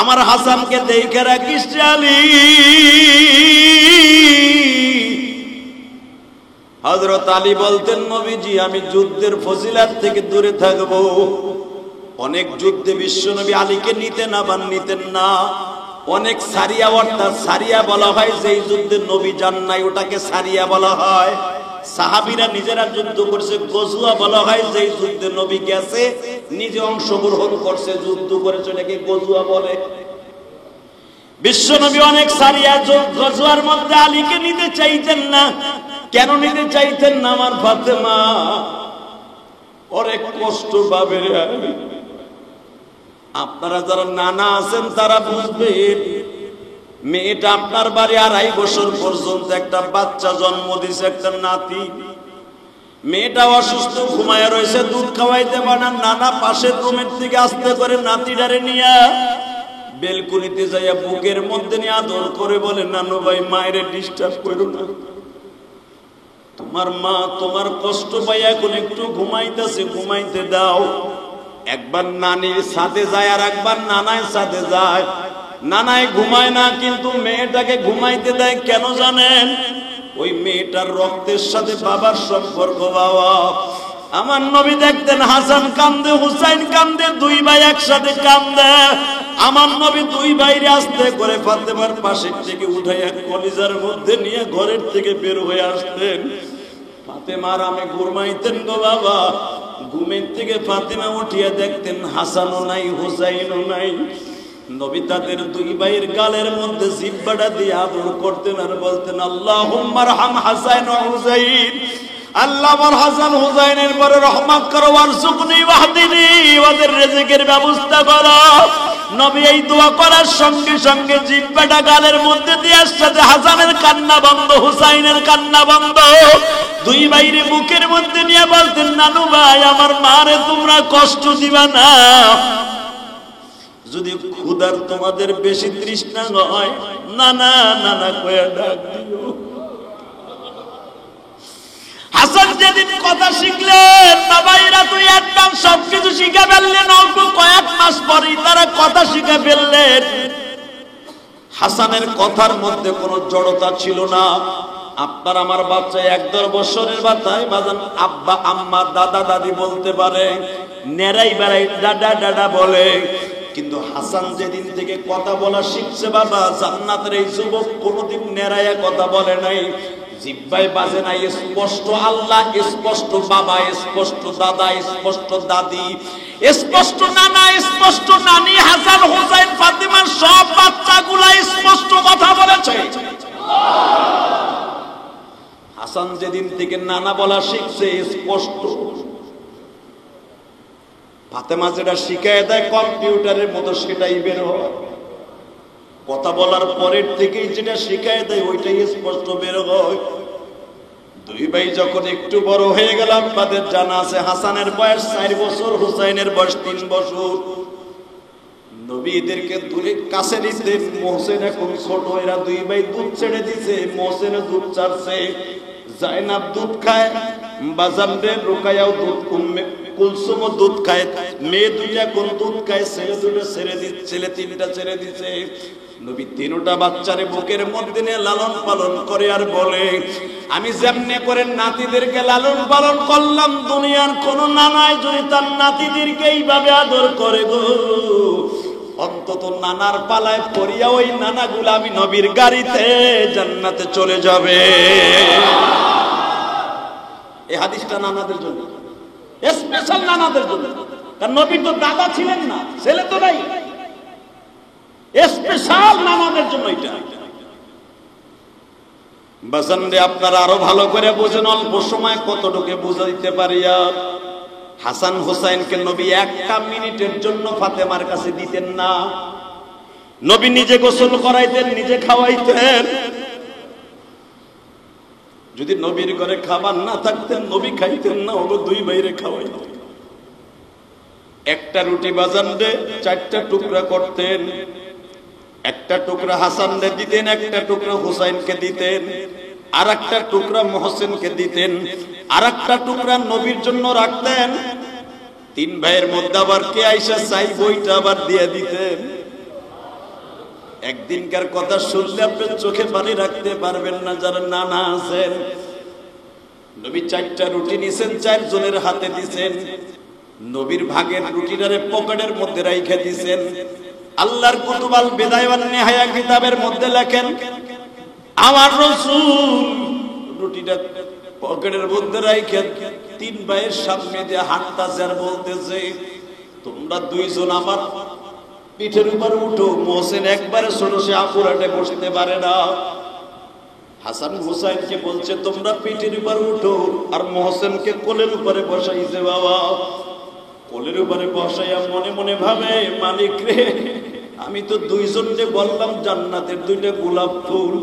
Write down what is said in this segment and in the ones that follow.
আমার হাসানকে দেখে রাখিস আলী। হযরত আলী বলতেন, নবীজি আমি যুদ্ধের ফজিলত থেকে দূরে থাকবো। অনেক যুদ্ধে বিশ্বনবী আলীকে নিতেন আবার নিতেন না। অনেক সারিয়া, অর্থাৎ সারিয়া বলা হয় যেই যুদ্ধে নবী যান নাই ওটাকে সারিয়া বলা হয়। সাহাবীরা নিজেরা যুদ্ধ করছে, গজওয়া বলা হয় যেই যুদ্ধে নবী গেছে নিজে অংশগ্রহণ করছে, যুদ্ধ করেছে, এটাকে গজওয়া বলে। বিশ্বনবী অনেক সারিয়া গজওয়ার মধ্যে আলীকে নিতে চাইতেন না। কেন নিতে চাইতেন না? আমার ফাতেমা অনেক কষ্ট পাবে। আপনারা যারা নানা আছেন তারা বুঝবেন, মেয়েটা আপনার বাড়ি 2.5 বছর পর্যন্ত একটা বাচ্চা জন্ম দিয়েছে, একটা নাতি। মেয়েটা অসুস্থ, ঘুমায় রয়েছে, দুধ খাওয়াইতে পারে না। নানা পাশের রুমের থেকে আস্তে করে নাতিটারে নিয়ে বেলকুনিতে যাইয়া বুকের মধ্যে নিয়ে আদর করে বলে, নানু ভাই মায়ের ডিস্টার্ব করো না, তোমার মা তোমার কষ্ট পাই এখন একটু ঘুমাইতেছে, ঘুমাইতে দাও। একবার নানির সাথে যায় আর একবার নানার সাথে যায়। নানাই ঘুমায় না, কিন্তু মেয়েটাকে ঘুমাইতে দেয়। কেন জানেন? ওই মেয়েটার রক্তের সাথে বাবার সম্পর্ক। বাবা আমার নবী দেখতেন হাসান কান্দে, হুসাইন কান্দে, 2 ভাই একসাথে কান্দে। আমার নবী 2 ভাইরে আস্তে করে ফাতেমার পাশের থেকে উঠাইয়া কলিজার মধ্যে নিয়ে ঘরের থেকে বের হয়ে আসতেন। ফাতেমার আমি ঘুমাইতেন গো বাবা। ঘুমের থেকে ফাতেমা উঠিয়া দেখতেন হাসানও নাই, হুসাইনও নাই। নবী তাদের 2 ভাইয়ের গালের মধ্যে জিহ্বাটা দিয়ে আদর করতেন আর বলতেন, আল্লাহুম্মা রহম হাসান ওয়া হুসাইন, আল্লাহ আমার হাসান হুসাইনের পরে রহমত করো, ওয়ারযুকনি ওয়াহদিনি, ওদের রিজিকের ব্যবস্থা করো। নবী এই দোয়া করার সঙ্গে সঙ্গে জিহ্বাটা গালের মধ্যে দিয়ে সাথে হাসানের কান্না বন্ধ, হুসাইনের কান্না বন্ধ। 2 ভাইরে বুকের মধ্যে নিয়ে বলতেন, নানু ভাই আমার মারে তোমরা কষ্ট দিবা না। যদি ক্ষুধার তোমাদের বেশি তৃষ্ণা হয়, নানা নানা কয়ে ডাক দিও। হাসান যেদিন কথা শিখলেন, বাবাইরা তুই একদম সবকিছু শিখে ফেললেন। অল্প কয়েক মাস পরেই তারা কথা শিখে ফেললেন। হাসানের কথার মধ্যে কোনো জড়তা ছিল না। আপনার আমার বাচ্চা 1-1.5 বছরের বাচ্চায় বাজান আব্বা আম্মা দাদা দাদি বলতে পারে, নেড়াই বেড়াই ডাডা ডাডা বলে। কিন্তু হাসান যেদিন থেকে কথা বলা শিখছে বাবা, জান্নাতের এই যুবক কোনোদিন নেড়াইয়া কথা বলে নাই, জিহ্বায় বাজে নাই। স্পষ্ট আল্লাহ, স্পষ্ট বাবা, স্পষ্ট দাদা, স্পষ্ট দাদি, স্পষ্ট নানা, স্পষ্ট নানি। হাসান হুসাইন ফাতেমার সব বাচ্চাগুলা স্পষ্ট কথা বলেছে। হাসান যেদিন থেকে নানা বলা শিখছে স্পষ্ট। ফাতেমা যেটা শিখায় দেয় কম্পিউটারের মতো সেটাই বের হয়। কথা বলার পরের থেকেই যেটা শিখায় দেয় ওইটাই স্পষ্ট বের হয়। 2 ভাই যখন একটু বড় হয়ে গেল, আপনাদের জানা আছে হাসানের বয়স 4 বছর, হুসাইনের বয়স 3 বছর। নবীদেরকে দূরে কাছে নিতেন। মোহসেন এখন ছোট, এরা 2 ভাই দুধ ছেড়ে দিছে। মোহসেন দুধ ছাড়ছে, জাইনাব দুধ খায়, বাজারে রুকায়াও দুধ, কুলসুমও দুধ খায়। মেয়ে 2টা কোন দুধ খায়, ছেলে 2টা ছেড়ে দিচ্ছে, ছেলে 3টা ছেড়ে দিচ্ছে। নবী 3টা বাচ্চারে বুকের মধ্যে নিয়ে লালন পালন করে আর বলে, আমি যেমনে করে নাতিদেরকে লালন পালন করলাম, দুনিয়ার কোন নানাই যদি তার নাতিদেরকে এইভাবে আদর করে গো, অন্তত নানার পালায় পড়িয়া ওই নানাগুলো আমি নবীর গাড়িতে জান্নাতে চলে যাবে। এই হাদিসটা নানাদের জন্য, স্পেশাল নানাদের জন্য। কারণ নবীর তো দাদা ছিলেন না, ছেলে তো নাই, স্পেশাল নানাদের জন্য এটা। বাজানরে আপনারা আরো ভালো করে বুঝেন, অল্প সময় কতটুকু বুঝাইতে পারি। হাসান হুসাইনকে নবী 1টা মিনিটের জন্য ফাতেমার কাছে দিতেন না। নবী নিজে গোসল করাইতেন, নিজে খাওয়াইতেন। যদি নবীর ঘরে খাবার না থাকতেন নবী খাইতেন না, ওগো 2 ভাইরে খাওয়াইতেন। একটা রুটি বাজানরে 4টা টুকরা করতেন। একটা টুকরা হাসানরে দিতেন, একটা টুকরা হুসাইনকে দিতেন, আর একটা টুকরা মোহসেনকে দিতেন, আর একটা টুকরা নবীর জন্য রাখতেন। 3 ভাইয়ের মধ্যে আবার কে আইসা চাই বইটা আবার দিয়ে দিতেন। একদিনকার কথা শুনলে আপনি চোখে পানি রাখতে পারবেন না। যারা নানা আছেন, নবী 4টা রুটি নিছেন, 4 জনের হাতে দিছেন। নবীর ভাগের রুটিটারে পকেটের মধ্যে রাইখা দিছেন। আল্লাহর কুতুব আল বিদায়া ওয়ান নিহায়া কিতাবের মধ্যে লেখেন, আমার রাসূল রুটিটা পকেটের মধ্যে রাইখা 3 ভাইয়ের সামনে দিয়ে হাঁটতাছে আর বলতেছে, তোমরা 2 জন আমার পিঠের উপর উঠো। মোহসেন একবারে ছোট, সে আপুরাটে বসতে পারে না। হাসান হুসাইনকে বলছে তোমরা পিঠের উপর উঠো, আর মোহসেনকে কোলের উপরে বসাইছে। বাবা কোলের উপরে বসাইয়া মনে মনে ভাবে, মালিক রে, আমি তো 2 জনকে বললাম জান্নাতের 2টা গোলাপ ফুল,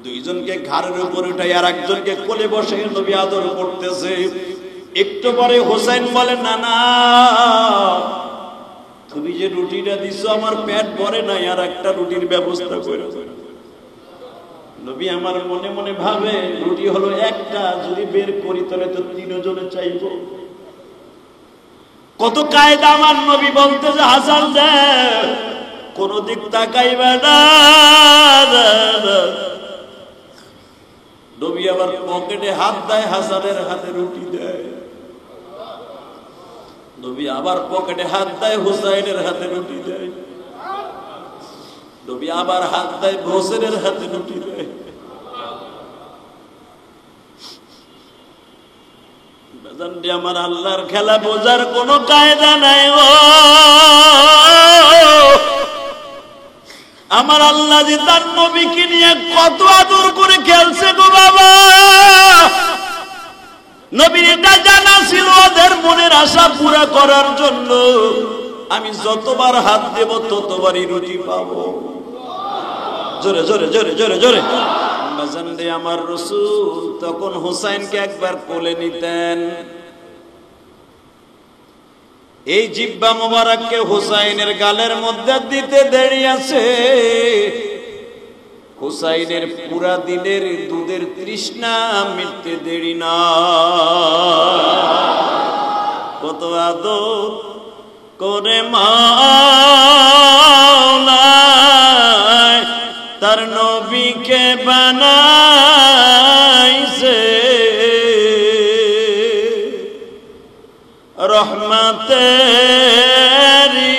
2 জনকে ঘাড়ের উপরে উঠাই আর একজনকে কোলে বসাই নবী আদর করতেছে। একটু পরে হোসেন বলে, না না, তুমি যে রুটিটা দিছো আমার পেট ভরে নাই, আর একটা রুটির ব্যবস্থা করে। নবী আমার মনে মনে ভাবে, রুটি হলো একটা, যদি বের করি তাহলে তো 3 জনে চাইব। কত কায়দা আমার নবী বলতেছে, হাসান দে, কোন দিক তাকাইবে না। নবী আবার পকেটে হাত দেয়, হাসানের হাতে রুটি দেয়। নবী আবার পকেটে হাত দেয়, হুসাইনের হাতে রুটি দেয়। নবী আবার হাত দেয়, হোসেনের হাতে রুটি দেয়। আমার আল্লাহর খেলা বোঝার কোন কায়দা নাই। ও আমার আল্লাহ যে তার নবীকে নিয়ে কত আদর করে খেলছে গো বাবা। নবীর এটা জানা ছিল ওদের মনের আশা পুরা করার জন্য আমি যতবার হাত দেব ততবারই রুটি পাবো। জোরে জোরে জোরে জোরে জোরে। আমার রাসূল তখন হুসাইনকে একবার কোলে নিতেন। এই জিহ্বা মোবারককে হুসাইনের গালের মধ্যে দিতে দেরি আছে। হুসাইনের পুরা দিনের দুধের তৃষ্ণা মিটতে দেরি না। কত আদর করে মাওলা তার নবীকে বানাইছে রহমতেরি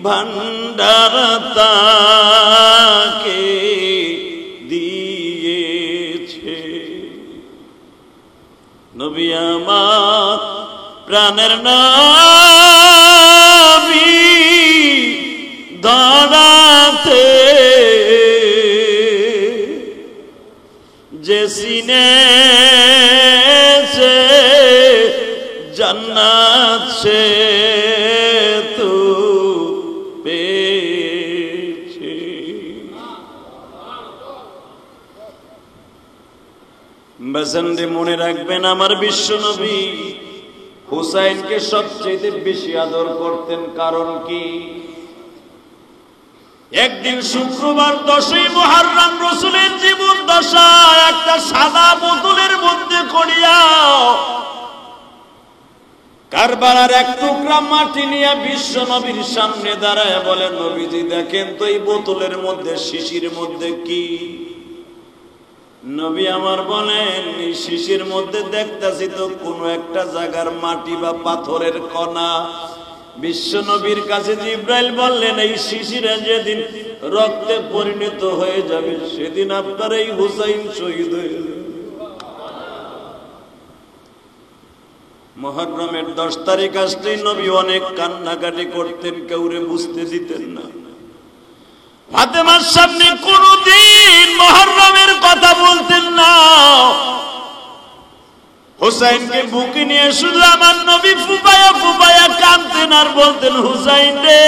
ভান্ডার তাকে দিয়েছে। নবী আমার প্রাণের নবী দাঁড়াতে যে সিনেছে জান্নাত সে তো পেয়েছে। বাজানরে মনে রাখবেন, আমার বিশ্ব নবী হুসাইনকে সবচেয়ে বেশি আদর করতেন। কারণ কি? একদিন শুক্রবার 10ই মুহররম রাসূলের জীবন দশা একটা সাদা বোতলের মধ্যে করিয়া কারবালার এক টুকরা মাটি নিয়ে বিশ্ব নবীর সামনে দাঁড়ায় বলে, নবীজি দেখেন তো এই বোতলের মধ্যে শিশির মধ্যে কি? নবী আমার বলেন, এই শিশির মধ্যে দেখতাছি তো কোনো একটা জায়গার মাটি বা পাথরের কণা। বিশ্ব নবীর কাছে জিব্রাইল বললেন, এই শিশিরে যেদিন রক্তে পরিণত হয়ে যাবে সেদিন আপনার এই হুসাইন শহীদ হয়ে যাবে। মুহররমের 10 তারিখ আসলেই নবী অনেক কান্নাকাটি করতেন, কাউরে বুঝতে দিতেন না। ফাতেমার সামনে কোনদিন মুহররমের কথা বলতেন না। হুসাইনকে বুকে নিয়ে শুধু আমার নবী ফুপায়া ফুপায়া কাঁদতেন আর বলতেন, হুসাইন রে,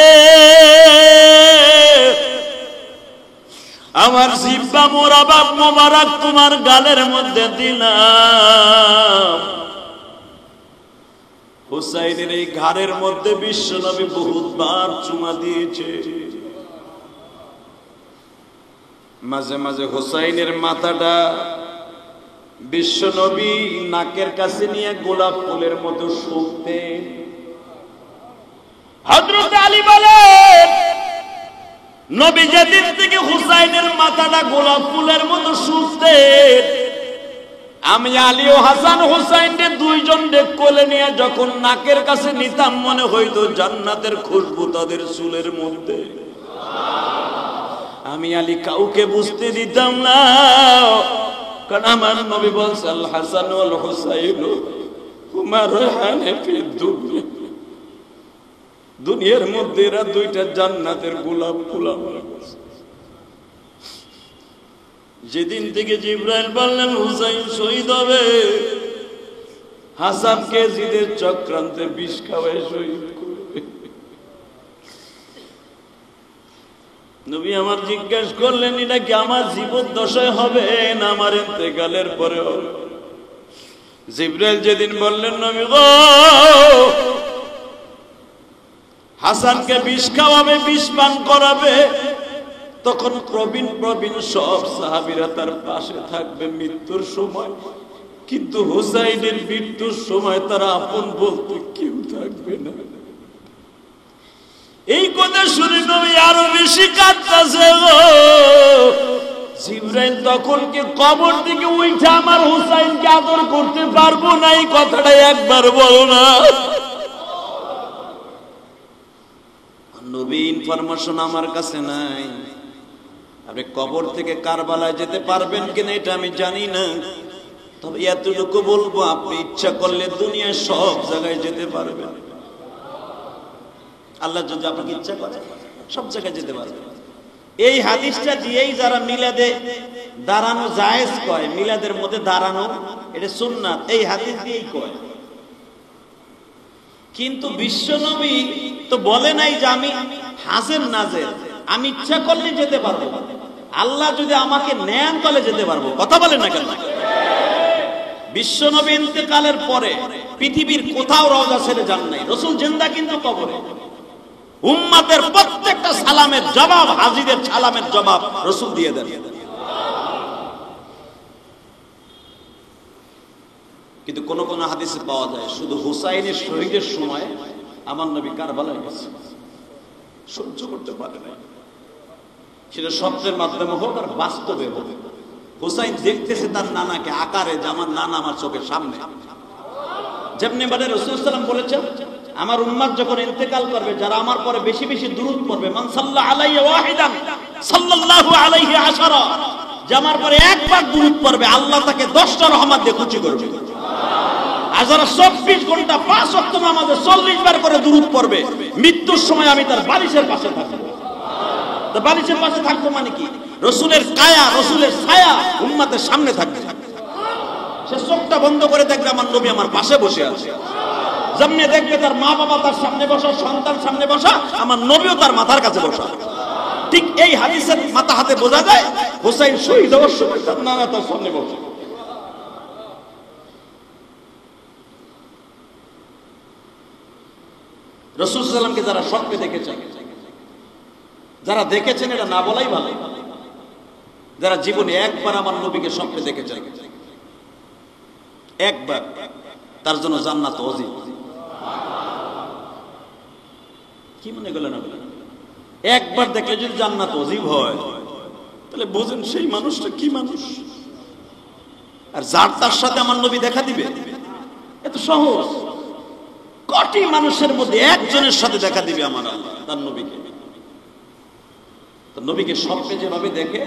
আমার জিহ্বা মোবারক মোবারক তোমার গালের মধ্যে দিলাম। হুসাইনের এই ঘাড়ের মধ্যে বিশ্ব নবী বহুতবার চুমা দিয়েছে। মাঝে মাঝে হুসাইনের মাথাটা বিশ্ব নবী নাকের কাছে নিয়ে গোলাপ ফুলের মতো শুকতেন। হযরত আলী বলেন, নবী যেদিন থেকে হুসাইনের মাথাটা গোলাপ ফুলের মতো সুখতেন, আমি আলী ও হাসান হুসাইনের দুইজন কোলে নিয়ে যখন নাকের কাছে নিতাম, মনে হইতো জান্নাতের খুশবু তাদের চুলের মধ্যে। আমি আলী কাউকে বুঝতে দিতাম না, কারণ আমার নবী বলছে আল হাসান ওয়াল হুসাইন হুমা রায়হানে ফিদ দুনিয়া, দুনিয়ার মধ্যে এরা দুইটা জান্নাতের গোলাপ ফুল। যেদিন থেকে জিবরাইল বললেন হুসাইন শহীদ হবে, হাসানকে জিদের চক্রান্তে বিষ খাওয়ায় শহীদ করবে। নবী আমার জিজ্ঞেস করলেন এটা কি আমার জীবদ্দশায় হবে না আমার ইন্তেকালের পরে হবে? জিবরাইল যেদিন বললেন নবী গো হাসানকে বিষ খাওয়াবে, বিষ পান করাবে, তখন প্রবীণ প্রবীণ সব সাহাবীরা তার পাশে থাকবে মৃত্যুর সময়, কিন্তু হুসাইনের মৃত্যুর সময় তারা আপন বলতে কেউ থাকবে না। এই কথা শুনে নবী আরো বেশি কাঁদতেছে গো। জিবরাইল তখন কি কবর থেকে উঠে আমার হুসাইনকে আদর করতে পারবো না, এই কথাটা একবার বলো না। নবী ইনফরমেশন আমার কাছে নাই, আপনি কবর থেকে কারবালায় যেতে পারবেন কিনা এটা আমি জানি না, তবে এতটুকু বলবো আপনি ইচ্ছা করলে দুনিয়ার সব জায়গায় যেতে পারবেন। আল্লাহ যদি আপনাকে ইচ্ছা করে সব জায়গায় যেতে পারবেন। এই হাদিসটা দিয়েই যারা মিলাদে দাঁড়ানো জায়েজ কয়, মিলাদের মধ্যে দাঁড়ানো এটা সুন্নাত, এই হাদিস দিয়েই কয়। কিন্তু বিশ্বনবী তো বলে নাই যে আমি হাজের নাজের, আমি ইচ্ছা করলে যেতে পারবো, আল্লাহ যদি আমাকে নেন তাহলে যেতে পারবো। কথা বলেন না কেন? বিশ্বনবী ইন্তেকালের পরে পৃথিবীর কোথাও রওজা ছেড়ে যান নাই, রাসূল জিন্দা কিন্তু কবরে। উম্মতের প্রত্যেকটা সালামের জবাব, হাজিদের সালামের জবাব রাসূল দিয়ে দেন। কিন্তু কোন কোন হাদিসে পাওয়া যায় শুধু হুসাইনের শহীদের সময় আমার নবী কারবালায় গেছে, সহ্য করতে পারে না, সেটা স্বপ্নের মাধ্যমে হোক আর বাস্তবে হোক। হুসাইন দেখতেছে তার নানাকে আকারে, যে আমার নানা আমার চোখের সামনে। যেমনি মানে রাসূল সাল্লাল্লাহু আলাইহি ওয়াসাল্লাম বলেছেন আমার উম্মত যখন ইন্তেকাল করবে, যারা আমার পরে বেশি বেশি দুরূদ পড়বে, মান সাল্লা আলাইহি ওয়াহিদান সাল্লাল্লাহু আলাইহি আশারা, যে আমার পরে একবার দুরূদ পড়বে আল্লাহ তাকে 10টা রহমত দিয়ে খুশি করবে। আর যারা 24 ঘন্টা 5 ওয়াক্ত নামাজে 40 বার করে দুরূদ পড়বে, মৃত্যুর সময় আমি তার বালিশের পাশে থাকবো। তো বালিশের পাশে থাকবো মানে কি? রাসূলের কায়া, রাসূলের ছায়া উম্মতের সামনে থাকবে। সে চোখটা বন্ধ করে দেখবে আমার নবী আমার পাশে বসে আছে। যেমনি দেখবে তার মা বাবা তার সামনে বসা, সন্তান সামনে বসা, আমার নবীও তার মাথার কাছে বসা। ঠিক এই হাদিসের মাথা হাতে বোঝা যায় হুসাইন শহীদ হওয়ার সময় তার নানা তার সামনে বসে। রাসূল সাল্লাল্লাহু আলাইহি ওয়াসাল্লামকে যারা স্বপ্নে দেখেছেন, যারা দেখেছেন এটা না বলাই ভালো, যারা জীবনে একবার আমার নবীকে স্বপ্নে দেখেছেন, একবার, তার জন্য জান্নাত ওয়াজিব। কি মনে করলেন? একবার দেখলে যদি জান্নাত ওয়াজিব হয়, তাহলে বুঝেন সেই মানুষটা কি মানুষ। আর যার তার সাথে আমার নবী দেখা দিবে, এত সহজ। কোটি মানুষের মধ্যে একজনের সাথে দেখা দিবে আমার আল্লাহ তার নবীকে। তার নবীকে স্বপ্নে যেভাবে দেখে,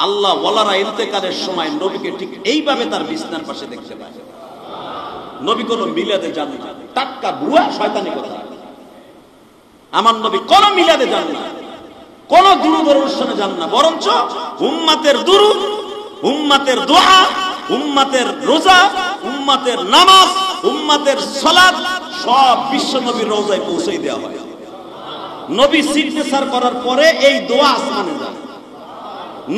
আল্লাহ ওয়ালারা ইন্তেকালের সময় নবীকে ঠিক এইভাবে তার বিছানার পাশে দেখতে পায়। নবী কোনো মিলাদে যান না, টাটকা ভুয়া শয়তানি কথা। আমার নবী কোন মিলাদে যান না, কোন দুরূদের অনুষ্ঠানে যান না, বরঞ্চ উম্মতের দুরূদ, উম্মতের দোয়া, উম্মতের রোজা, উম্মতের নামাজ, উম্মতের সালাত সব বিশ্ব নবীর রওজায় পৌঁছে দেওয়া হয়। নবী সিগনেচার করার পরে এই দোয়া আসমানে যায়।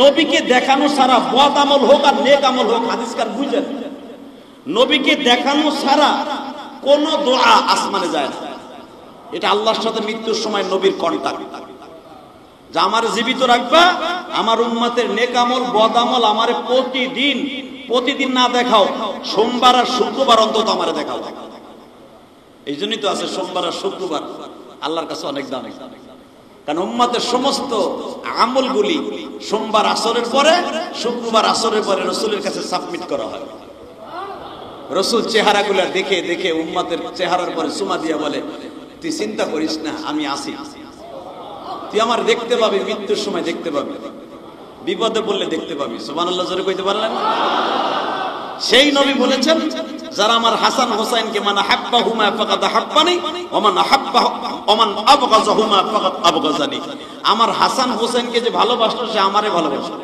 নবীকে দেখানো সারা বদ আমল হোক আর নেক আমল হোক, হাদিসকার বুঝেন, নবীকে দেখানো ছাড়া কোন দোয়া আসমানে যায় না। এটা আল্লাহর সাথে মৃত্যুর সময় নবীর কন্টাক্ট, যে আমার জীবিত রাখবা, আমার উম্মতের নেক আমল বদ আমল আমারে প্রতিদিন না দেখাও, সোমবার আর শুক্রবার অন্তত আমারে দেখাও। এই জন্যই তো আছে সোমবার আর শুক্রবার আল্লাহর কাছে অনেক দাম। কারণ উম্মতের সমস্ত আমলগুলি সোমবার আসরের পরে, শুক্রবার আসরের পরে রসুলের কাছে সাবমিট করা হয়। রসুল চেহারাগুলা দেখে দেখে উম্মতের চেহারার পরে চুমা দিয়া বলে, তুই চিন্তা করিস না, আমি আসি, তুই আমার দেখতে পাবি, মৃত্যুর সময় দেখতে পাবি, বিপদে পড়লে দেখতে পাবি। সুবহানাল্লাহ জোরে কইতে পারলেন? সেই নবী বলেছেন, যারা আমার হাসান হোসাইনকে মান আহাব্বাহুমা ফাকাদ আহাব্বানি ওয়া মান ওমান আবগাযাহুমা ফাকাদ আবগাযানি, আমার হাসান হোসেনকে যে ভালোবাসলো সে আমারে ভালোবাসলো।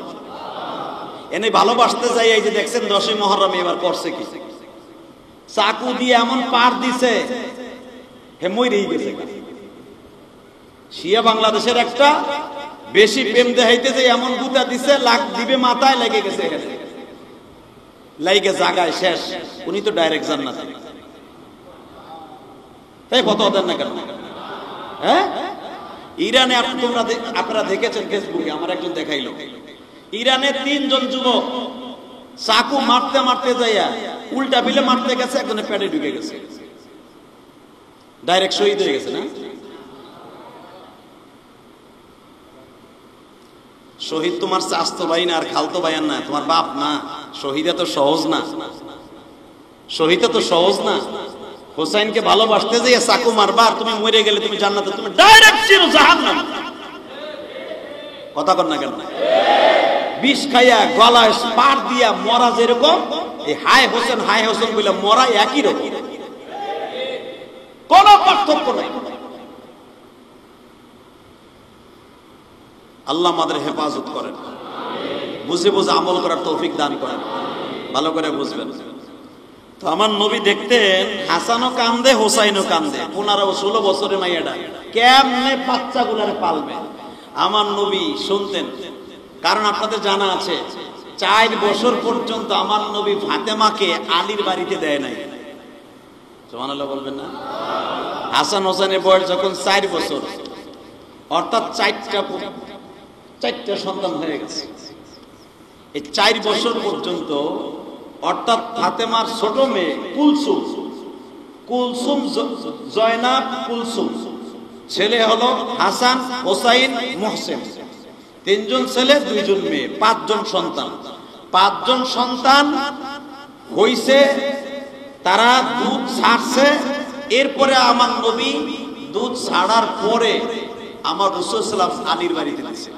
এনে ভালোবাসতে যাই এই যে দেখছেন 10ই মুহররম এবার করছে কি, চাকু দিয়ে এমন পার দিছে হে মইরেই গেছে। শিয়া বাংলাদেশের একটা বেশি প্রেম দেখাইতে যে এমন গুতা দিছে, লাগ দিবে মাথায়, লেগে গেছে, লাইগে জায়গায় শেষ। উনি তো ডাইরেক্ট জান্নাতে। তাই কত দেন না কেন? হ্যাঁ, ইরানে আপনারা দেখেছেন ফেসবুকে, আমার একজন দেখাইলো, ইরানে 3 জন যুবক চাকু মারতে মারতে যাইয়া উল্টা বিলে মারতে গেছে, একজনের পেটে ঢুকে গেছে, ডাইরেক্ট শহীদ হয়ে গেছে। না, শহীদ তোমার চাচতো ভাই না আর খালতো ভাইয়ার না, তোমার বাপ না। শহীদ এত সহজ না, শহীদ এত সহজ না। হোসাইনকে ভালোবাসতে যে চাকু মারবা, তুমি মরে গেলে তুমি জান্নাতে, তুমি ডাইরেক্ট চির জাহান্নাম। কথা কর না কেন? বিষ খাইয়া গলায় পার দিয়া মরা যেরকম, এই হায় হোসেন হায় হোসেন বলে মরা একই রকম, কোন পার্থক্য নাই। আল্লাহ আমাদের হেফাজত করেন, বুঝে বুঝে আমল করার তৌফিক দান করেন। ভালো করে বুঝবেন। তো আমার নবী দেখতেন হাসানও কান্দে হোসাইনও কান্দে, 15-16 বছরের মাইয়াটা কেমনে বাচ্চাগুলারে পালবে। আমার নবী শুনতেন, কারণ আপনাদের জানা আছে 4 বছর পর্যন্ত আমার নবী ফাতেমাকে আলীর বাড়িতে দেয় নাই। সুবহানাল্লাহ বলবেন না? হাসান হোসেনের বয়স যখন 4 বছর, অর্থাৎ 4টা সন্তান হয়ে গেছে। এই 4 বছর পর্যন্ত, অর্থাৎ ফাতেমার ছোট মেয়ে কুলসুম জয়নাব কুলসুম, ছেলে হলো হাসান হোসাইন মোহসেন, 3 জন ছেলে 2 জন মেয়ে, 5 জন সন্তান। 5 জন সন্তান হইছে, তারা দুধ ছাড়ছে। এরপরে আমার নবী দুধ ছাড়ার পরে আমার রাসূল সাল্লাল্লাহু আলাইহি ওয়াসাল্লাম আলীর বাড়িতে দিয়েছে।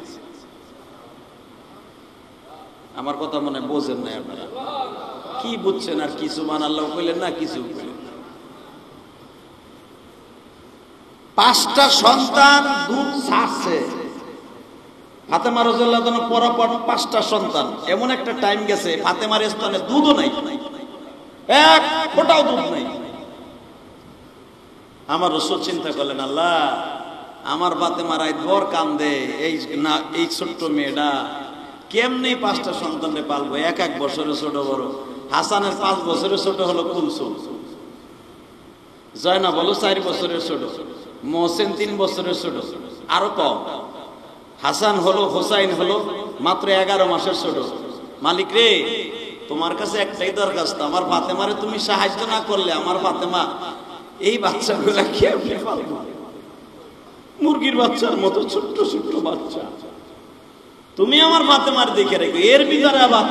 আমার কথা মনে বোঝেন না আপনারা? কি বুঝছেন আর কি? সুবহানাল্লাহ কইলেন না, কিছু কইলেন। 5টা সন্তান দুধ ছাড়ছে। ফাতেমা রাদিয়াল্লাহু আনহা পরপর 5টা সন্তান। এমন একটা টাইম গেছে ফাতেমার স্তনে দুধও নাই, এক ফোঁটাও দুধ নাই। আমার রাসূল চিন্তা করলেন, আল্লাহ আমার ফাতেমা রাত ভর কান্দে, এই ছোট্ট মেয়েটা কেমনে 5টা সন্তানকে পালবো, 1 বছরের ছোট বড়। হাসানের 5 বছরের ছোট হলো কুলসুম, জয়নাব হলো 4 বছরের ছোট, মোহসেন 3 বছরের ছোট, আরো কম। হাসান হলো হোসাইন হলো মাত্র 11 মাসের ছোট। মালিক রে, তোমার কাছে একটাই দরখাস্ত, আমার ফাতেমারে তুমি সাহায্য না করলে আমার ফাতেমা এই বাচ্চাগুলা কেমনে পালবো? মুরগির বাচ্চার মতো ছোট্ট ছোট্ট বাচ্চা, তুমি আমার ফাতেমার দেখে রেখো। এর ভিতরে আবার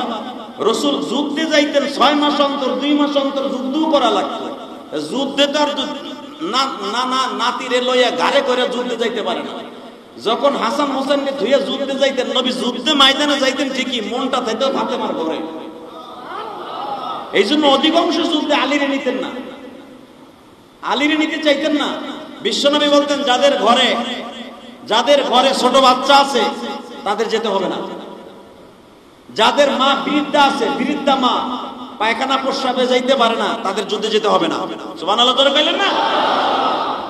রাসূল যুদ্ধে যাইতেন 6 মাস অন্তর, 2 মাস অন্তর যুদ্ধ করা লাগতো। যুদ্ধে তো আর নাতিরে লইয়া গাড়ে করে যুদ্ধে যাইতে পারে না। যখন হাসান হোসেনকে ধুইয়া যুদ্ধে যাইতেন, নবী যুদ্ধে ময়দানে যাইতেন ঠিকই, মনটা থাকতো ফাতেমার ঘরে। এই জন্য অধিকাংশ যুদ্ধে আলীরে নিতেন না, আলীরে নিতে চাইতেন না। বিশ্বনবী বলতেন, যাদের ঘরে ছোট বাচ্চা আছে তাদের যেতে হবে না। যাদের মা বৃদ্ধা আছে, বৃদ্ধা মা পায়খানা প্রস্রাবে যাইতে পারে না, তাদের যুদ্ধে যেতে হবে না। সুবহানাল্লাহ ধরে কইলেন না?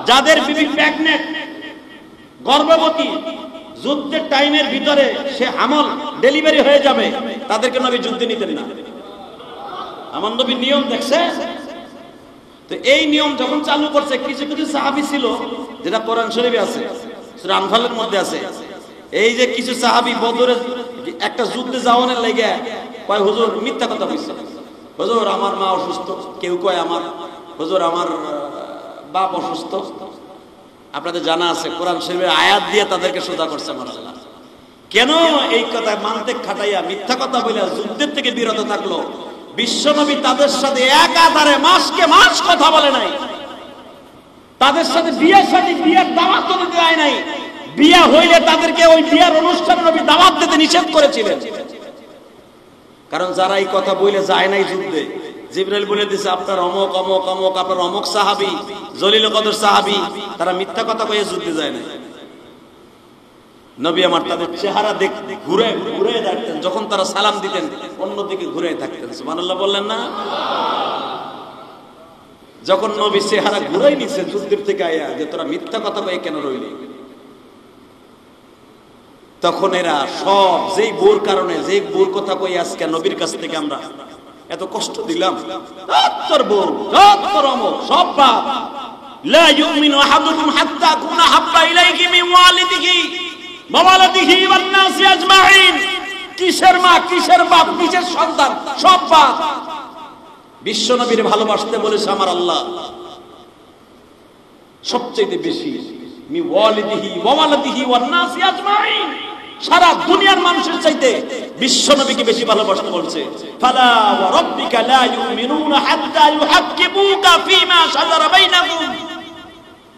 যাদের বিবি প্রেগন্যান্ট, গর্ভবতী, যুদ্ধের টাইমের ভিতরে সে আমল ডেলিভারি হয়ে যাবে, তাদেরকে নবী যুদ্ধে নিতেন না। আমার নবী নিয়ম দেখছে। তো এই নিয়ম যখন চালু করছে, কিছু কিছু সাহাবী ছিল, যেটা কোরআন শরীফে আছে, সূরা আনফালের মধ্যে আছে, এই যে কিছু সাহাবী বদরে একটা যুদ্ধে যাওয়ার লাগে কয়, হুজুর মিথ্যা কথা কইছে, হুজুর আমার মা অসুস্থ, কেউ কয় আমার হুজুর আমার বাপ অসুস্থ, আপনাদের জানা আছে কোরআন শরীফের আয়াত দিয়ে তাদেরকে সোজা করছে মাসালা। কেন এই কথা মানতে খাটাইয়া মিথ্যা কথা বলে যুদ্ধের থেকে বিরত থাকলো? বিশ্বনবী তাদের সাথে একাধারে মাসকে মাস কথা বলে নাই, তাদের সাথে বিয়ের দাওয়াত দিতে যায় নাই। বিয়ে হইলে তাদেরকে ওই বিয়ের অনুষ্ঠানে নবী দাওয়াত দিতে নিষেধ করেছিলেন। কারণ যারা এই কথা বলে যায় নাই যুদ্ধে, জিবরাইল বলে দিয়েছে আপনার অমক অমক অমক, আপনার অমক সাহাবী, জলিল কদর সাহাবী, তারা মিথ্যা কথা কয়ে যুদ্ধে যায় না। নবী আমার তাদের চেহারা ঘুরে ঘুরে দেখতেন, যখন তারা সালাম দিতেন অন্যদিকে ঘুরে থাকতেন। সুবহানাল্লাহ বললেন না? যখন নবী চেহারা ঘুরাই নিছে যুদ্ধের থেকে আয়া, যে তোরা মিথ্যা কথা কয়ে কেন রইলি, তখন এরা সব যেই বোর কারণে, যেই বোর কথা কই আজকে নবীর কাছ থেকে আমরা এত কষ্ট দিলাম, তোর বোর তোর অমক সব বাপ, লা ইউমিনু আহাদুকুম হাত্তা কুনা হাব্বা ইলাইহি মিন ওয়ালিদিহি ওয়া ওয়ালাদিহি ওয়ান নাসি আজমাইন। কিসের মা, কিসের বাপ, কিসের সন্তান, সব বাপ। বিশ্ব নবীর ভালোবাসতে বলেছে আমার আল্লাহ সবচেয়ে বেশি, মি ওয়ালিদিহি ওয়া ওয়ালাদিহি ওয়ান নাসি আজমাইন, সারা দুনিয়ার মানুষের চাইতে বিশ্ব নবীকে বেশি ভালোবাসতে বলছে। ফালা ওয়া রাব্বিকা লা ইউমিনুনা হাত্তা ইউহাক্কিমুকা ফীমা শাজারা বাইনাহুম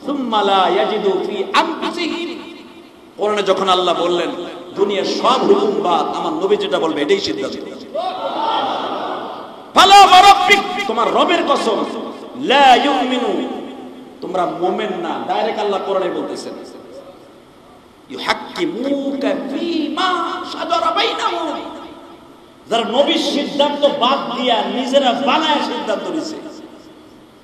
সুম্মা লা ইয়াজিদু ফী আনফুসিহিম। কোরআনে যখন আল্লাহ বললেন দুনিয়ার সব হুকুমবাদ আমার নবী যেটা বলবে এটাই সিদ্ধান্ত। ফালা ওয়া রাব্বিক, তোমার রবের কসম, লা ইউমিনু, তোমরা মুমিন না। ডাইরেক্ট আল্লাহ কোরআনে বলতেছেন ইউহাক্কিমুকা ফীমা শাজারা বাইনাহুম, যারা নবীর সিদ্ধান্ত বাদ দিয়া নিজেরা বানায় সিদ্ধান্ত নিছে।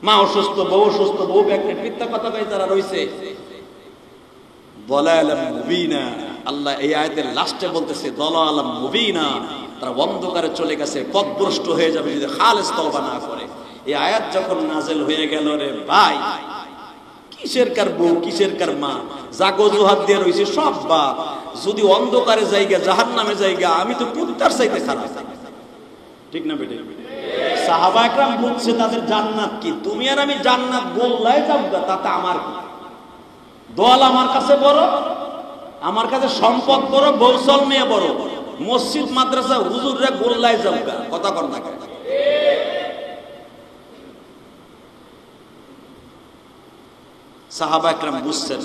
মা অসুস্থ, বউ অসুস্থ, বউ প্রেগন্যান্ট, মিথ্যা কথা কই তারা রইছে দালালাম মুবিনা। আল্লাহ এই আয়াতের লাস্টে বলতেছে দালালাম মুবিনা, তারা অন্ধকারে চলে গেছে, পথভ্রষ্ট হয়ে যাবে যদি খালেস তওবা না করে। এই আয়াত যখন নাযিল হয়ে গেল, রে ভাই কিসের কার বউ, কিসের কার মা, জাগো জুহাদ দিয়ে রইছে সব বাপ। যদি অন্ধকারে জায়গা, জাহান্নামে জায়গা, আমি তো কুত্তার চাইতে খারাপ। ঠিক না বেটে? সাহাবা একরাম বুঝছে তাদের জান্নাত কি, তুমি আর আমি জান্নাত গোল্লায় যাব, তাতে আমার কি? দল আমার কাছে বড়, আমার কাছে সম্পদ বড়, বৌসল মেয়ে বড়, মসজিদ মাদ্রাসা হুজুররা গোল্লায় যাব, কথা কর না। সাহাবা একরাম বুঝছেন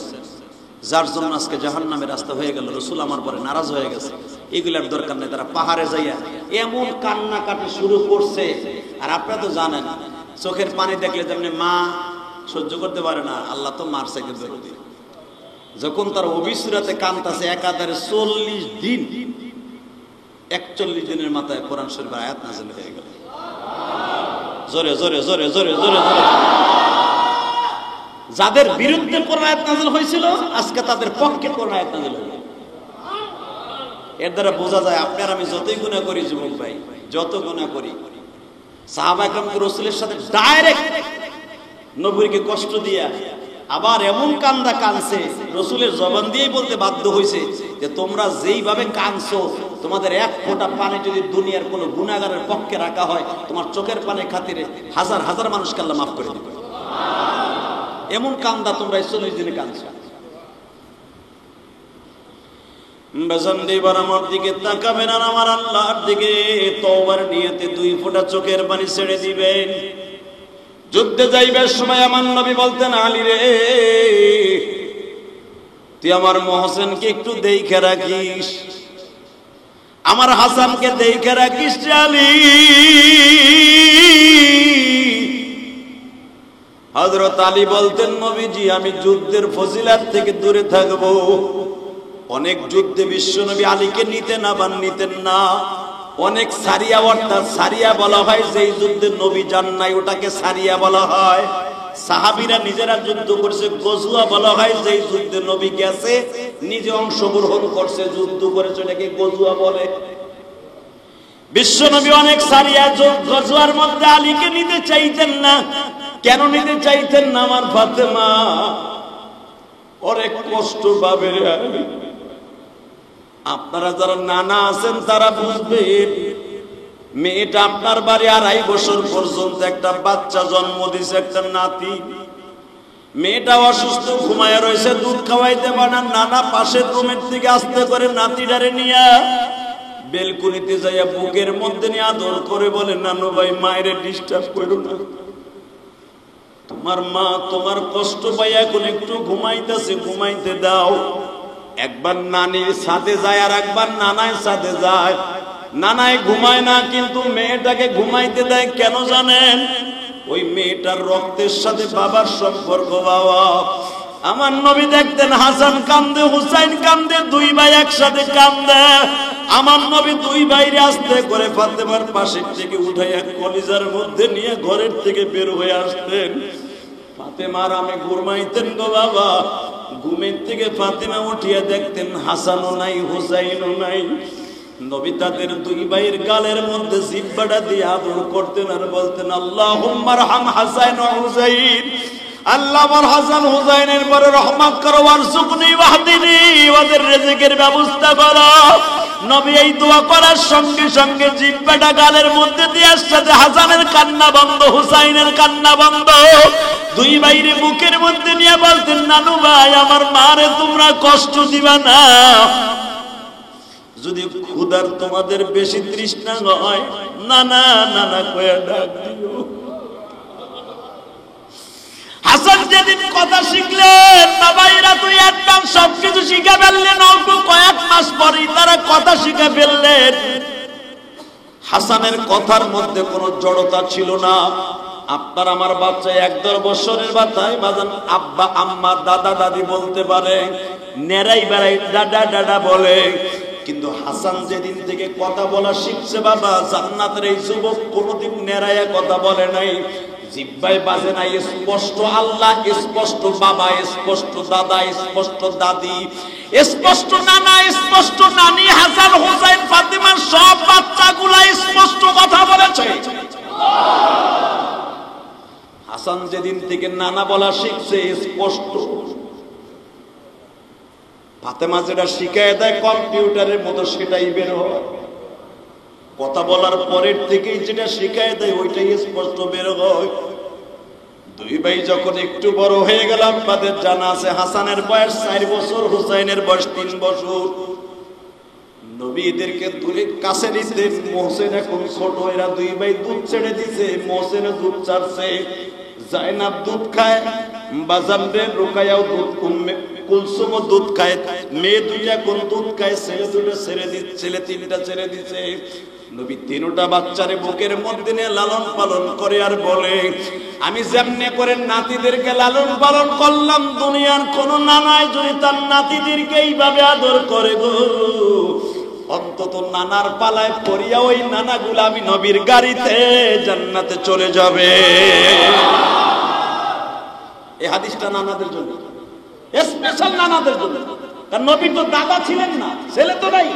যার জন্য আজকে জাহান্নামের রাস্তা হয়ে গেল, রাসূল আমার পরে নারাজ হয়ে গেছে, এগুলার দরকার নেই। তারা পাহাড়ে যাইয়া এমন কান্নাকাটি শুরু করছে। আর আপনারা তো জানেন চোখের পানি দেখলে যেমনি মা সহ্য করতে পারে না, আল্লাহ তো মারছে। কিন্তু যখন তার অবিসুরাতে কান্তাছে একাধারে 40 দিন, 41 দিনের মাথায় কোরআন শরীফের আয়াত নাযিল হয়ে গেল। জোরে জোরে জোরে জোরে জোরে জোরে। যাদের বিরুদ্ধে কোরআন আয়াত নাযিল হয়েছিল আজকে তাদের পক্ষে কোরআন আয়াত নাযিল হলো। এর দ্বারা বোঝা যায় আপনি আর আমি যতই গুনাহ করি, যুবক ভাই যত গুনাহ করি, সাহাবা একরাম রাসূলের সাথে ডাইরেক্ট নবীকে কষ্ট দিয়া আবার এমন কান্দা কানছে, রাসূলের জবান দিয়েই বলতে বাধ্য হয়েছে যে তোমরা যেইভাবে কানছো, তোমাদের এক ফোঁটা পানি যদি দুনিয়ার কোনো গুনাহগারের পক্ষে রাখা হয়, তোমার চোখের পানি খাতিরে হাজার হাজার মানুষকে আল্লাহ মাফ করে দিবে। এমন কান্দা তোমরা 40 দিনে কাঁদছো। বেজন্দিবার আমার দিকে তাকাবেন আর আমার আল্লাহর দিকে তওবার নিয়তে 2 ফোঁটা চোখের পানি ছেড়ে দিবেন। যুদ্ধে যাইবার সময় আমার নবী বলতেন, আলী রে তুই আমার মহসেনকে একটু দেইখা রাখিস, আমার হাসানকে দেইখা রাখিস আলী। হযরত আলী বলতেন, নবীজি আমি যুদ্ধের ফজিলত থেকে দূরে থাকব। অনেক যুদ্ধে বিশ্বনবী আলীকে নিতেন আবার নিতেন না। অনেক সারিয়া, অর্থাৎ সারিয়া বলা হয় যেই যুদ্ধে নবী যান নাই ওটাকে সারিয়া বলা হয়। সাহাবীরা নিজেরা যুদ্ধ করছে, গজওয়া বলা হয় যেই যুদ্ধে নবী গেছে, নিজে অংশগ্রহণ করছে, যুদ্ধ করেছে, এটাকে গজওয়া বলে। বিশ্বনবী অনেক সারিয়া গজওয়ার মধ্যে আলীকে নিতে চাইতেন না। কেন নিতে চাইতেন না? আমার ফাতেমা অনেক কষ্ট পাবে। আপনারা যারা নানা আছেন তারা বুঝবেন, মেয়েটা আপনার বাড়ি 2.5 বছর পর্যন্ত একটা বাচ্চা জন্ম দিয়েছে, একটা নাতি। মেয়েটা অসুস্থ ঘুমায় রয়েছে, দুধ খাওয়াইতে পারে না। নানা পাশের রুমের থেকে আস্তে করে নাতিটারে নিয়ে বেলকুনিতে যাইয়া বুকের মধ্যে নিয়ে আদর করে বলে, নানু ভাই মায়ের ডিস্টার্ব করো না, তোমার মা তোমার কষ্ট পাই এখন একটু ঘুমাইতেছে, ঘুমাইতে দাও। একবার নানির সাথে যায় আর একবার নানার সাথে যায়। নানায় ঘুমায় না, কিন্তু মেয়েটাকে ঘুমাইতে দেয়। কেন জানেন? ওই মেয়েটার রক্তের সাথে বাবার সম্পর্ক। বাবা আমার নবী দেখতেন হাসান কান্দে, হুসাইন কান্দে, দুই ভাই একসাথে কান্দে। আমার নবী দুই ভাইরে আস্তে করে ফাতেমার পাশের থেকে উঠাইয়া কলিজার মধ্যে নিয়ে ঘরের থেকে বের হয়ে আসতেন। ফাতেমার আমি ঘুমাইতেন গো বাবা। ঘুমের থেকে ফাতেমা উঠিয়া দেখতেন হাসানও নাই, হুসাইনও নাই। নবী তাদের দুই ভাইয়ের গালের মধ্যে জিহ্বাটা দিয়ে আদর করতেন আর বলতেন, আল্লাহুম্মা আরহাম হাসান ওয়া হুসাইন, আল্লাহ আমার হাসান হুসাইনের পরে রহমত করো, ওয়ারযুকনি ওয়াহদিনি, ওদের রিজিকের ব্যবস্থা করো। নবী এই দোয়া করার সঙ্গে সঙ্গে জিহ্বাটা গালের মধ্যে দিয়ে সাথে হাসানের কান্না বন্ধ, হুসাইনের কান্না বন্ধ। দুই ভাইরে বুকের মধ্যে নিয়ে বলতেন, নানু ভাই আমার মারে তোমরা কষ্ট দিবা না, যদি ক্ষুধার তোমাদের বেশি তৃষ্ণা হয় নানা নানা কয়ে ডাক দিও। হাসান যেদিন কথা শিখলেন, বাবাইরা তুই একদম সবকিছু শিখে ফেললেন। অল্প কয়েক মাস পরেই তারা কথা শিখে ফেললেন। হাসানের কথার মধ্যে কোনো জড়তা ছিল না। আপনার আমার বাচ্চা 1-1.5 বছরের বাচ্চায় বাজান আব্বা আম্মা দাদা দাদি বলতে পারে, নেড়াই বেড়াই দাদা দাদা বলে। কিন্তু হাসান যেদিন থেকে কথা বলা শিখছে বাবা, জান্নাতের এই যুবক কোনোদিন নেড়াইয়া কথা বলে নাই, জিহ্বায় বাজে নাই। স্পষ্ট আল্লাহ, স্পষ্ট বাবা, স্পষ্ট দাদা, স্পষ্ট দাদি, স্পষ্ট নানা, স্পষ্ট নানি। হাসান হুসাইন ফাতিমার সব বাচ্চাগুলা স্পষ্ট কথা বলেছে। হাসান যেদিন থেকে নানা বলা শিখছে স্পষ্ট। ফাতেমা যেটা শিখায় দেয় কম্পিউটারের মতো সেটাই বের হয়। কথা বলার পরের থেকেই যেটা শিখায় দেয় ওইটাই স্পষ্ট বের হয়। দুই ভাই যখন একটু বড় হয়ে গেল, আপনাদের জানা আছে হাসানের বয়স 4 বছর, হুসাইনের বয়স 3 বছর। নবী এদেরকে দূরে কাছে নিতেন। মোহসেন এখন ছোট, এরা দুই ভাই দুধ ছেড়ে দিছে। মোহসেনে দুধ ছাড়ছে, জাইনাব দুধ খায়, বাজারে রুকায়াও দুধ, কুলসুমও দুধ খায়। মেয়ে দুইটা কোন দুধ খায়, ছেলে দুটো ছেড়ে দিচ্ছে, ছেলে 3টা ছেড়ে দিচ্ছে। নবী 3টা বাচ্চারে বুকের মধ্যে নিয়ে লালন পালন করে আর বলে, আমি যেমনে করে নাতিদেরকে লালন পালন করলাম, দুনিয়ার কোন নানাই যদি তার নাতিদেরকে এইভাবে আদর করে গো, অন্তত নানার পালায় পড়িয়া ওই নানাগুলো আমি নবীর গাড়িতে জান্নাতে চলে যাবে। এই হাদিসটা নানাদের জন্য, স্পেশাল নানাদের জন্য। কারণ নবীর তো দাদা ছিলেন না, ছেলে তো নাই,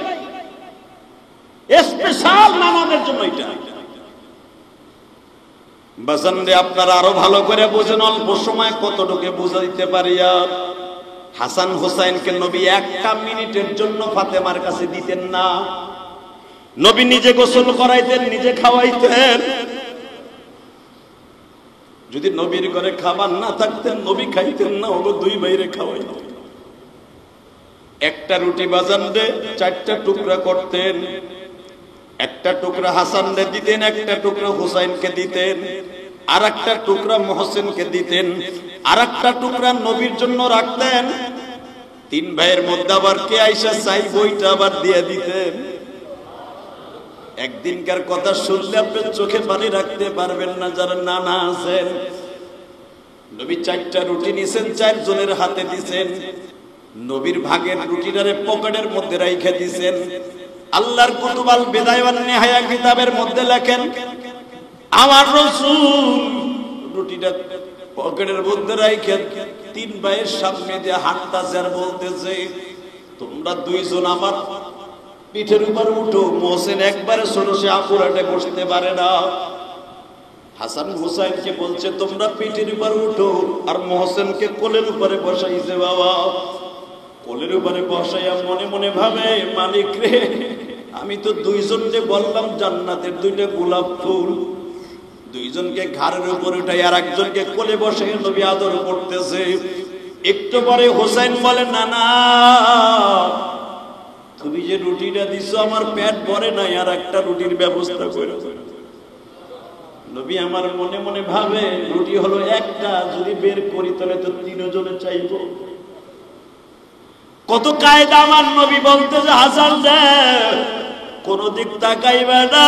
স্পেশাল নানাদের জন্য এটা। বাজানরে আপনারা আরো ভালো করে বুঝেন, অল্প সময় কতটুকু বুঝাইতে পারি। আর হাসান হুসাইনকে নবী 1টা মিনিটের জন্য ফাতেমার কাছে দিতেন না। নবী নিজে গোসল করাইতেন, নিজে খাওয়াইতেন। যদি নবীর ঘরে খাবার না থাকতেন নবী খাইতেন না, ওগো দুই ভাইরে খাওয়াইতেন। একটা রুটি বাজানরে 4টা টুকরা করতেন। একটা টুকরা হাসানরে দিতেন, একটা টুকরা হুসাইনকে দিতেন, আর একটা টুকরা মোহসেনকে দিতেন, আর একটা টুকরা নবীর জন্য রাখতেন। 3 ভাইয়ের মধ্যে আবার কে আইসা চাই বইটা আবার দিয়ে দিতেন। একদিনকার কথা শুনলে আপনি চোখে পানি রাখতে পারবেন না যারা নানা আছেন। নবী 4টা রুটি নিছেন, 4 জনের হাতে দিছেন। নবীর ভাগের রুটিটারে পকেটের মধ্যে রাইখা দিছেন। আল্লাহর কুতুব আল বিদায়া ওয়ান নিহায়া কিতাবের মধ্যে লেখেন, আমার রাসূল রুটিটা পকেটের মধ্যে রাইখা 3 ভাইয়ের সামনে যে হাঁটতাছে আর বলতেছে, তোমরা 2 জন আমার পিঠের উপর উঠো। মোহসেন একবারে ছোট, সে আপুরাটে বসতে পারে না। হাসান হুসাইনকে বলছে তোমরা পিঠের উপর উঠো, আর মোহসেনকে কোলের উপরে বসাইছে। বাবা কোলের উপরে বসাইয়া মনে মনে ভাবে, মালিক রে, আমি তো 2 জনকে বললাম জান্নাতের 2টা গোলাপ ফুল, দুইজনকে ঘাড়ের উপর উঠাই আর একজনকে কোলে বসে নবী আদর করতেছে। একটু পরে হোসেন বলে, না না, তুমি যে রুটিটা দিছো আমার পেট ভরে নাই, আর একটা রুটির ব্যবস্থা করে। নবী আমার মনে মনে ভাবে, রুটি হলো একটা, যদি বের করি তাহলে তো তিনজনে চাইবো। কত কায়দা আমার নবী বলতে যে, হাসান দে, কোন দিক তাকাইবে না।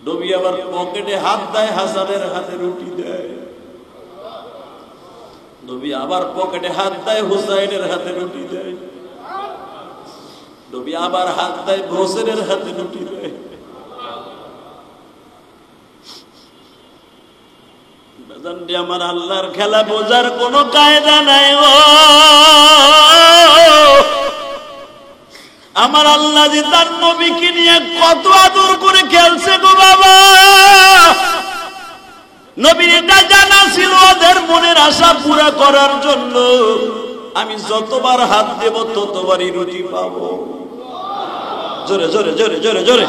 নবী আবার পকেটে হাত দেয়, হাসানের হাতে রুটি দেয়। নবী আবার পকেটে হাত দেয়, হুসাইনের হাতে রুটি দেয়। নবী আবার হাত দেয়, হোসেনের হাতে রুটি দেয়। আমার আল্লাহর খেলা বোঝার কোন কায়দা নাই। ও আমার আল্লাহ যে তার নবীকে নিয়ে কত আদর করে খেলছে গো বাবা। নবীর এটা জানা ছিল ওদের মনের আশা পুরা করার জন্য আমি যতবার হাত দেব ততবারই রুটি পাবো। জোরে জোরে জোরে জোরে জোরে।